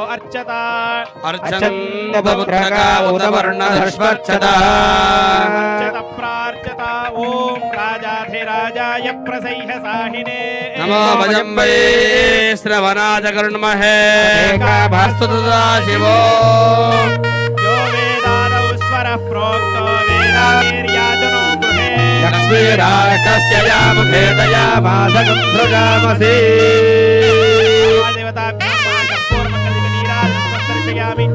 अर्चता अर्चन्दपुत्रका उदवर्णधर्ष्वर्चता अर्चत प्रार्चता ओम राजाधिराजाय प्रसह्यसाहिने नमो भजम्बे श्रवणाय करुणमहे भास्तुतदा शिवो यो वेदादौ स्वरः प्रोक्तो वेदावीर्याजनो गृहे लक्ष्मीराटस्य यामुखे तया मासकं सृजामसि दर्शयामि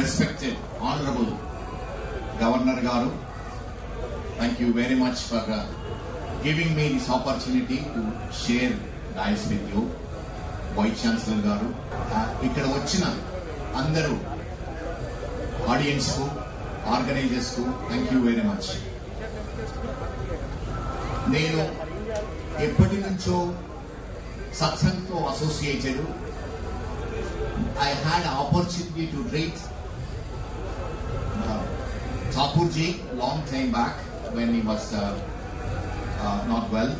Respected Honorable Governor Garu, thank you very much for giving me this opportunity to share dice with you. Vice Chancellor Garu, ikkada vachina andaru audience ku, organizers ku, thank you very much. Nenu eppati nuncho satsang tho associated. I had an opportunity to treat Thakurji long time back when he was not well.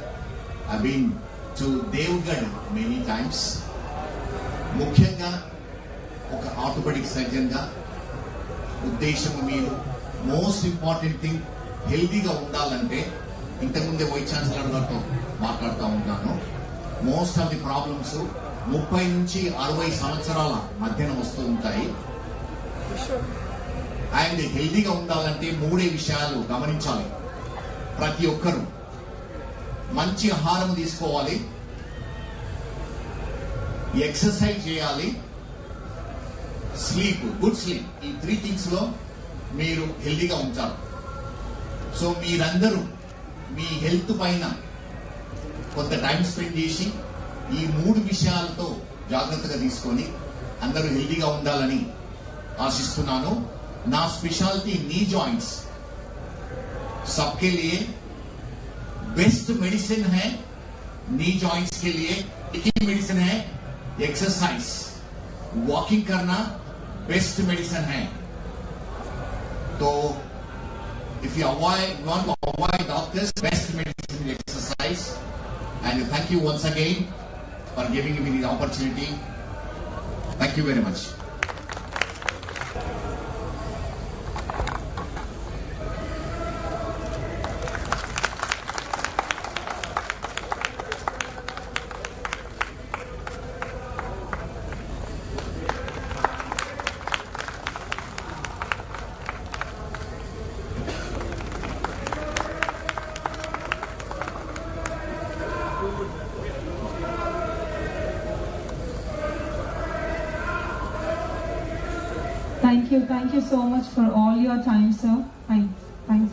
I've been to Devgad many times. Mukhyanga oka orthopedic surgeon ga uddeshamu meeru most important thing healthy ga undalante intamunde Vice Chancellor garto maatladuta untanu. Most of the problems 30 నుంచి 60 సంవత్సరాల మధ్యన వస్తూ ఉంటాయి. And హెల్దీగా ఉండాలంటే మూడే విషయాలు గమనించాలి. ప్రతి ఒక్కరూ మంచి ఆహారం తీసుకోవాలి, ఎక్సర్సైజ్ చేయాలి, స్లీప్, గుడ్ స్లీప్. ఈ 3 థింగ్స్ లో మీరు హెల్దీగా ఉంటారు. సో మీరందరూ మీ హెల్త్ పైన కొంత టైం స్పెండ్ చేసి ఈ 3 విషయాలతో జాగ్రత్తగా తీసుకొని అందరూ హెల్దీగా ఉండాలని ఆశిస్తున్నాను. నా స్పెషాలిటీ నీ జాయింట్స్. सबके लिए बेस्ट मेडिसिन है नी जॉइंट्स के लिए एक ही मेडिसिन है एक्सरसाइज. वॉकिंग करना बेस्ट मेडिसिन है. तो if you want to avoid doctors, best medicine is exercise. And thank you once again for giving me the opportunity. Thank you very much. Thank you so much for all your time, sir. Thanks.